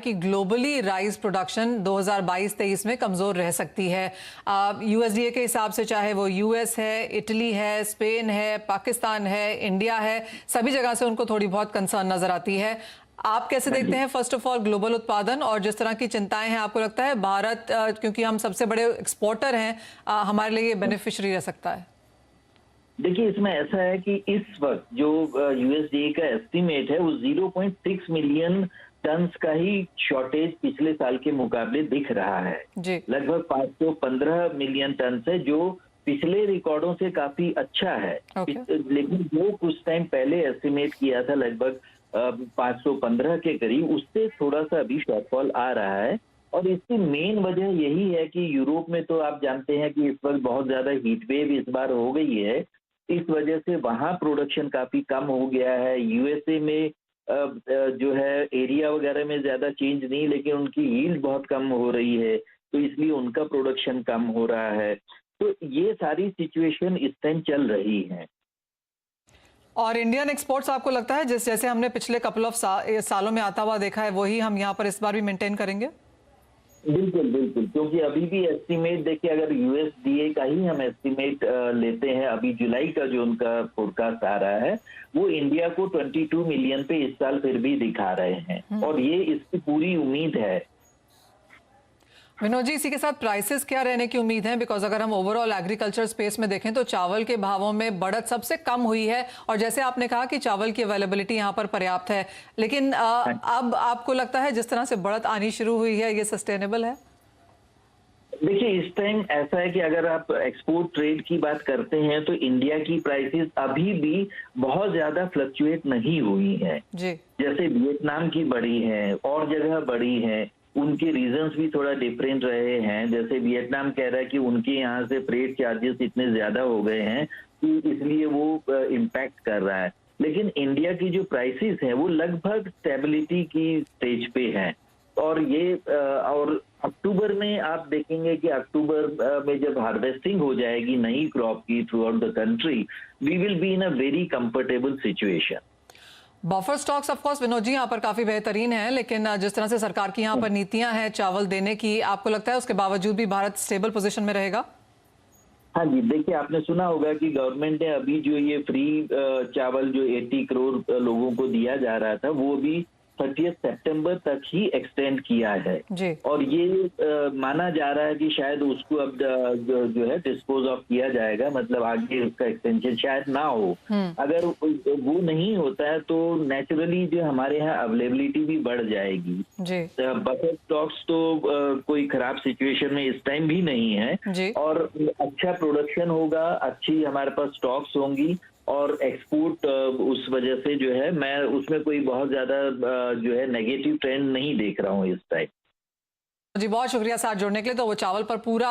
कि globally rice production 2022-23 में कमजोर रह सकती है। यूएसडीए के हिसाब से चाहे वो यूएस है, इटली है, स्पेन है, पाकिस्तान है, इंडिया है, सभी जगह से उनको थोड़ी बहुत कंसर्न नजर आती है। आप कैसे देखते हैं फर्स्ट ऑफ ऑल ग्लोबल उत्पादन और जिस तरह की चिंताएं हैं, आपको लगता है भारत क्योंकि हम सबसे बड़े एक्सपोर्टर हैं, हमारे लिए ये बेनिफिशियरी रह सकता है? देखिए, इसमें ऐसा है कि इस वक्त जो यूएसडीए का एस्टीमेट है वो 0.6 मिलियन टन्स का ही शॉर्टेज पिछले साल के मुकाबले दिख रहा है। लगभग 515 मिलियन टन है, जो पिछले रिकॉर्डों से काफी अच्छा है। लेकिन जो कुछ टाइम पहले एस्टीमेट किया था लगभग 515 के करीब, उससे थोड़ा सा अभी शॉर्टफॉल आ रहा है। और इसकी मेन वजह यही है कि यूरोप में तो आप जानते हैं कि इस वक्त बहुत ज्यादा हीट वेव इस बार हो गई है। इस वजह से वहां प्रोडक्शन काफी कम हो गया है। यूएसए में जो है एरिया वगैरह में ज्यादा चेंज नहीं, लेकिन उनकी यील्ड बहुत कम हो रही है, तो इसलिए उनका प्रोडक्शन कम हो रहा है। तो ये सारी सिचुएशन इस टाइम चल रही है। और इंडियन एक्सपोर्ट्स आपको लगता है जैसे हमने पिछले कपल ऑफ सालों में आता हुआ देखा है, वही हम यहाँ पर इस बार भी मेंटेन करेंगे? बिल्कुल बिल्कुल, क्योंकि अभी भी एस्टीमेट देखिए, अगर यूएसडीए का ही हम एस्टीमेट लेते हैं, अभी जुलाई का जो उनका फोरकास्ट आ रहा है, वो इंडिया को 22 मिलियन पे इस साल फिर भी दिखा रहे हैं, और ये इसकी पूरी उम्मीद है। विनोद जी, इसी के साथ प्राइसेस क्या रहने की उम्मीद है? बिकॉज अगर हम ओवरऑल एग्रीकल्चर स्पेस में देखें तो चावल के भावों में बढ़त सबसे कम हुई है, और जैसे आपने कहा कि चावल की अवेलेबिलिटी यहाँ पर पर्याप्त है, लेकिन अब आपको लगता है जिस तरह से बढ़त आनी शुरू हुई है, ये सस्टेनेबल है? देखिए, इस टाइम ऐसा है कि अगर आप एक्सपोर्ट ट्रेड की बात करते हैं तो इंडिया की प्राइसेस अभी भी बहुत ज्यादा फ्लक्चुएट नहीं हुई है। जैसे वियतनाम की बढ़ी है और जगह बढ़ी है, उनके रीजंस भी थोड़ा डिफरेंट रहे हैं। जैसे वियतनाम कह रहा है कि उनके यहाँ से फ्रेट चार्जेस इतने ज्यादा हो गए हैं कि इसलिए वो इम्पैक्ट कर रहा है। लेकिन इंडिया की जो प्राइसेस है वो लगभग स्टेबिलिटी की स्टेज पे है। और ये और अक्टूबर में आप देखेंगे कि अक्टूबर में जब हार्वेस्टिंग हो जाएगी नई क्रॉप की throughout the country, we will be in a very comfortable situation. Buffer stocks of course Vinod ji यहाँ पर काफी बेहतरीन है, लेकिन जिस तरह से सरकार की यहाँ पर नीतियां हैं चावल देने की, आपको लगता है उसके बावजूद भी भारत स्टेबल पोजीशन में रहेगा? हाँ जी, देखिए, आपने सुना होगा कि गवर्नमेंट ने अभी जो ये फ्री चावल जो 80 करोड़ लोगों को दिया जा रहा था, वो भी 30 सितंबर तक ही एक्सटेंड किया है। और ये माना जा रहा है कि शायद उसको अब जो है डिस्पोज ऑफ किया जाएगा, मतलब आगे उसका एक्सटेंशन शायद ना हो। अगर वो नहीं होता है तो नेचुरली जो हमारे यहाँ अवेलेबिलिटी भी बढ़ जाएगी। बफर स्टॉक्स तो कोई खराब सिचुएशन में इस टाइम भी नहीं है, और अच्छा प्रोडक्शन होगा, अच्छी हमारे पास स्टॉक्स होंगी, और एक्सपोर्ट उस वजह से जो है मैं उसमें कोई बहुत ज्यादा जो है नेगेटिव ट्रेंड नहीं देख रहा हूँ इस टाइम। जी, बहुत शुक्रिया साथ जुड़ने के लिए। तो वो चावल पर पूरा